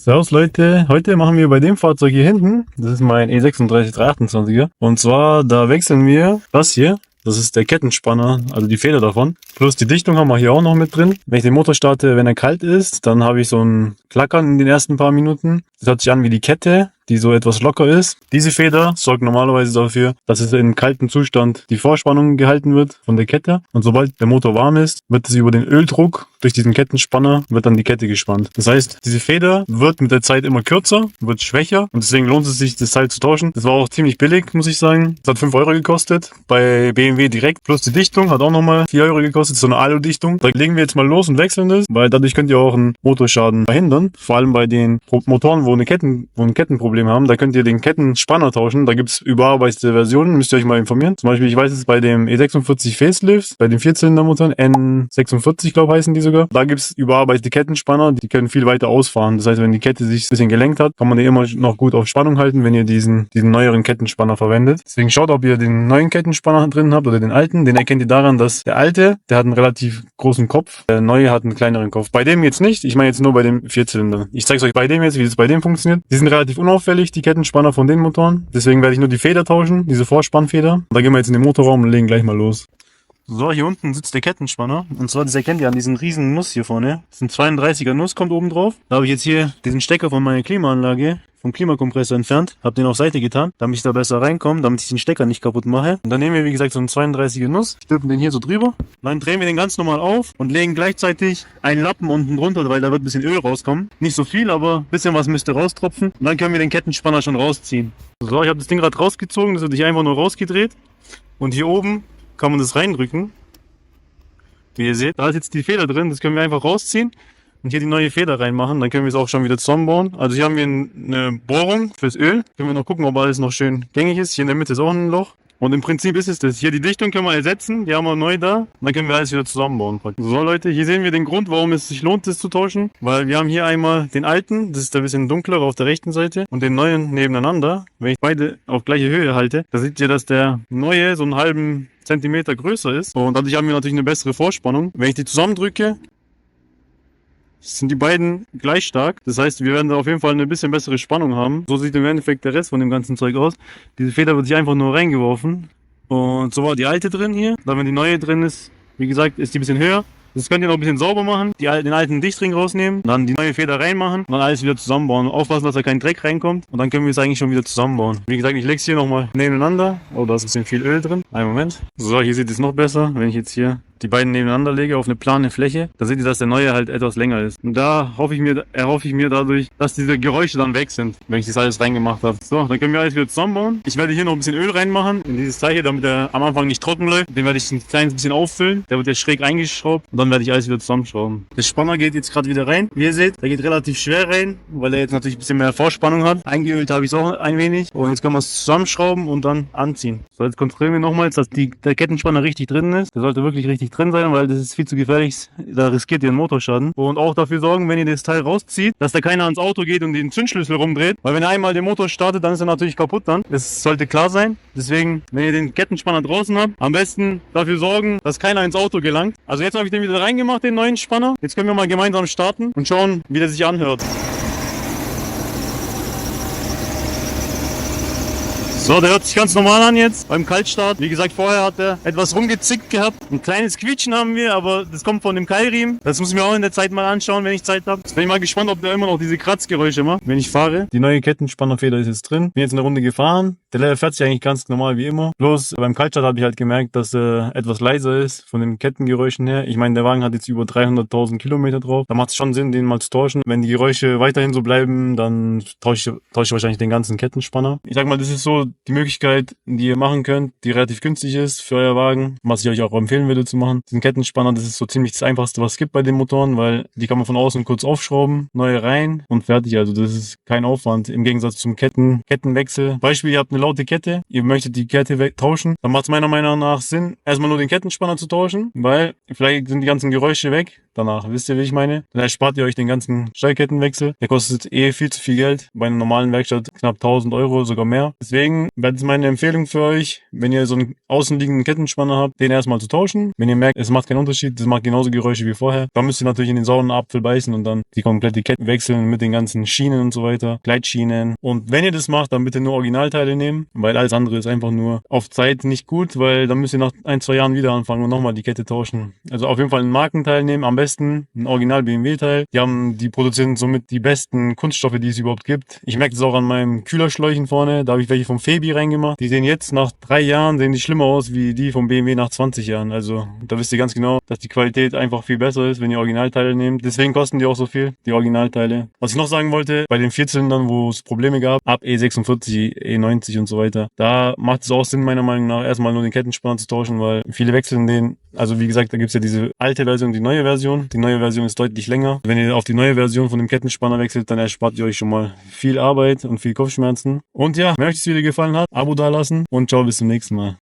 Servus Leute, heute machen wir bei dem Fahrzeug hier hinten, das ist mein E36 328er, und zwar da wechseln wir das hier, das ist der Kettenspanner, also die Feder davon, plus die Dichtung haben wir hier auch noch mit drin. Wenn ich den Motor starte, wenn er kalt ist, dann habe ich so ein Klackern in den ersten paar Minuten. Das hört sich an wie die Kette, die so etwas locker ist. Diese Feder sorgt normalerweise dafür, dass es in kaltem Zustand die Vorspannung gehalten wird von der Kette. Und sobald der Motor warm ist, wird es über den Öldruck durch diesen Kettenspanner, wird dann die Kette gespannt. Das heißt, diese Feder wird mit der Zeit immer kürzer, wird schwächer und deswegen lohnt es sich, das Teil zu tauschen. Das war auch ziemlich billig, muss ich sagen. Das hat 5 Euro gekostet bei BMW direkt. Plus die Dichtung hat auch nochmal 4 Euro gekostet, so eine Alu-Dichtung. Da legen wir jetzt mal los und wechseln das, weil dadurch könnt ihr auch einen Motorschaden verhindern. Vor allem bei den Motoren, wo ein Kettenproblem haben, da könnt ihr den Kettenspanner tauschen. Da gibt es überarbeitete Versionen, müsst ihr euch mal informieren. Zum Beispiel, ich weiß es bei dem E46 Facelift, bei den Vierzylindermotoren, N46 glaube ich heißen die sogar. Da gibt es überarbeitete Kettenspanner, die können viel weiter ausfahren. Das heißt, wenn die Kette sich ein bisschen gelenkt hat, kann man die immer noch gut auf Spannung halten, wenn ihr diesen neueren Kettenspanner verwendet. Deswegen schaut, ob ihr den neuen Kettenspanner drin habt oder den alten. Den erkennt ihr daran, dass der alte, der hat einen relativ großen Kopf, der neue hat einen kleineren Kopf. Bei dem jetzt nicht, ich meine jetzt nur bei dem Vierzylinder. Ich zeige euch bei dem jetzt, wie das bei dem funktioniert. Die sind relativ unauffällig, die Kettenspanner von den Motoren. Deswegen werde ich nur die Feder tauschen, diese Vorspannfeder. Und da gehen wir jetzt in den Motorraum und legen gleich mal los. So, hier unten sitzt der Kettenspanner. Und zwar, das erkennt ihr an diesen riesen Nuss hier vorne. Das ist ein 32er Nuss, kommt oben drauf. Da habe ich jetzt hier diesen Stecker von meiner Klimaanlage vom Klimakompressor entfernt, habe den auf Seite getan, damit ich da besser reinkomme, damit ich den Stecker nicht kaputt mache. Und dann nehmen wir, wie gesagt, so einen 32er Nuss, stülpen den hier so drüber, dann drehen wir den ganz normal auf und legen gleichzeitig einen Lappen unten drunter, weil da wird ein bisschen Öl rauskommen. Nicht so viel, aber ein bisschen was müsste raustropfen. Und dann können wir den Kettenspanner schon rausziehen. So, ich habe das Ding gerade rausgezogen, das wird sich einfach nur rausgedreht. Und hier oben kann man das reindrücken. Wie ihr seht, da ist jetzt die Feder drin, das können wir einfach rausziehen. Und hier die neue Feder reinmachen, dann können wir es auch schon wieder zusammenbauen. Also hier haben wir eine Bohrung fürs Öl. Können wir noch gucken, ob alles noch schön gängig ist. Hier in der Mitte ist auch ein Loch. Und im Prinzip ist es das. Hier die Dichtung können wir ersetzen, die haben wir neu da. Und dann können wir alles wieder zusammenbauen. So Leute, hier sehen wir den Grund, warum es sich lohnt, das zu tauschen. Weil wir haben hier einmal den alten, das ist ein bisschen dunkler auf der rechten Seite. Und den neuen nebeneinander. Wenn ich beide auf gleiche Höhe halte, da seht ihr, dass der neue so einen halben Zentimeter größer ist. Und dadurch haben wir natürlich eine bessere Vorspannung. Wenn ich die zusammendrücke, sind die beiden gleich stark. Das heißt, wir werden da auf jeden Fall eine bisschen bessere Spannung haben. So sieht im Endeffekt der Rest von dem ganzen Zeug aus. Diese Feder wird sich einfach nur reingeworfen. Und so war die alte drin hier. Dann, wenn die neue drin ist, wie gesagt, ist die ein bisschen höher. Das könnt ihr noch ein bisschen sauber machen, den alten Dichtring rausnehmen, dann die neue Feder reinmachen und dann alles wieder zusammenbauen. Aufpassen, dass da kein Dreck reinkommt und dann können wir es eigentlich schon wieder zusammenbauen. Wie gesagt, ich lege es hier nochmal nebeneinander. Oh, da ist ein bisschen viel Öl drin. Einen Moment. So, hier sieht es noch besser, wenn ich jetzt hier die beiden nebeneinander lege auf eine plane Fläche. Da seht ihr, dass der neue halt etwas länger ist. Und da erhoffe ich mir dadurch, dass diese Geräusche dann weg sind, wenn ich das alles reingemacht habe. So, dann können wir alles wieder zusammenbauen. Ich werde hier noch ein bisschen Öl reinmachen in dieses Teil hier, damit er am Anfang nicht trocken läuft. Den werde ich ein kleines bisschen auffüllen. Der wird jetzt schräg eingeschraubt und dann werde ich alles wieder zusammenschrauben. Der Spanner geht jetzt gerade wieder rein. Wie ihr seht, der geht relativ schwer rein, weil er jetzt natürlich ein bisschen mehr Vorspannung hat. Eingeölt habe ich es auch ein wenig. Und jetzt können wir es zusammenschrauben und dann anziehen. So, jetzt kontrollieren wir nochmals, dass der Kettenspanner richtig drin ist. Der sollte wirklich richtig drin sein, weil das ist viel zu gefährlich. Da riskiert ihr einen Motorschaden. Und auch dafür sorgen, wenn ihr das Teil rauszieht, dass da keiner ans Auto geht und den Zündschlüssel rumdreht. Weil wenn er einmal den Motor startet, dann ist er natürlich kaputt dann. Das sollte klar sein. Deswegen, wenn ihr den Kettenspanner draußen habt, am besten dafür sorgen, dass keiner ins Auto gelangt. Also jetzt habe ich den wieder reingemacht, den neuen Spanner. Jetzt können wir mal gemeinsam starten und schauen, wie der sich anhört. So, der hört sich ganz normal an jetzt beim Kaltstart. Wie gesagt, vorher hat er etwas rumgezickt gehabt. Ein kleines Quietschen haben wir, aber das kommt von dem Keilriemen. Das muss ich mir auch in der Zeit mal anschauen, wenn ich Zeit habe. Jetzt bin ich mal gespannt, ob der immer noch diese Kratzgeräusche macht, wenn ich fahre. Die neue Kettenspannerfeder ist jetzt drin. Bin jetzt eine Runde gefahren. Der fährt sich eigentlich ganz normal wie immer. Bloß beim Kaltstart habe ich halt gemerkt, dass er etwas leiser ist von den Kettengeräuschen her. Ich meine, der Wagen hat jetzt über 300.000 Kilometer drauf. Da macht es schon Sinn, den mal zu tauschen. Wenn die Geräusche weiterhin so bleiben, dann tausche ich wahrscheinlich den ganzen Kettenspanner. Ich sag mal, das ist so die Möglichkeit, die ihr machen könnt, die relativ günstig ist für euer Wagen, was ich euch auch empfehlen würde zu machen. Diesen Kettenspanner, das ist so ziemlich das Einfachste, was es gibt bei den Motoren, weil die kann man von außen kurz aufschrauben, neue rein und fertig. Also das ist kein Aufwand im Gegensatz zum Kettenwechsel. Beispiel, ihr habt eine laute Kette, ihr möchtet die Kette tauschen, dann macht es meiner Meinung nach Sinn, erstmal nur den Kettenspanner zu tauschen, weil vielleicht sind die ganzen Geräusche weg. Danach, wisst ihr, wie ich meine? Dann erspart ihr euch den ganzen Steigkettenwechsel. Der kostet viel zu viel Geld. Bei einer normalen Werkstatt knapp 1.000 Euro, sogar mehr. Deswegen Deswegen wäre es meine Empfehlung für euch, wenn ihr so einen außenliegenden Kettenspanner habt, den erstmal zu tauschen. Wenn ihr merkt, es macht keinen Unterschied, das macht genauso Geräusche wie vorher, dann müsst ihr natürlich in den sauren Apfel beißen und dann die komplette Kette wechseln mit den ganzen Schienen und so weiter, Gleitschienen. Und wenn ihr das macht, dann bitte nur Originalteile nehmen, weil alles andere ist einfach nur auf Zeit nicht gut, weil dann müsst ihr nach 1-2 Jahren wieder anfangen und nochmal die Kette tauschen. Also auf jeden Fall einen Markenteil nehmen, am besten ein Original BMW-Teil. Die produzieren somit die besten Kunststoffe, die es überhaupt gibt. Ich merke das auch an meinen Kühlerschläuchen vorne, da habe ich welche vom Febi reingemacht. Die sehen jetzt nach 3 Jahren, sehen die schlimmer aus wie die vom BMW nach 20 Jahren. Also da wisst ihr ganz genau, dass die Qualität einfach viel besser ist, wenn ihr Originalteile nehmt. Deswegen kosten die auch so viel, die Originalteile. Was ich noch sagen wollte, bei den Vierzylindern, wo es Probleme gab, ab E46, E90 und so weiter, da macht es auch Sinn, meiner Meinung nach, erstmal nur den Kettenspanner zu tauschen, weil viele wechseln den. Also wie gesagt, da gibt's ja diese alte Version, die neue Version. Die neue Version ist deutlich länger. Wenn ihr auf die neue Version von dem Kettenspanner wechselt, dann erspart ihr euch schon mal viel Arbeit und viel Kopfschmerzen. Und ja, wenn euch das Video gefallen hat, Abo dalassen und ciao, bis zum nächsten Mal.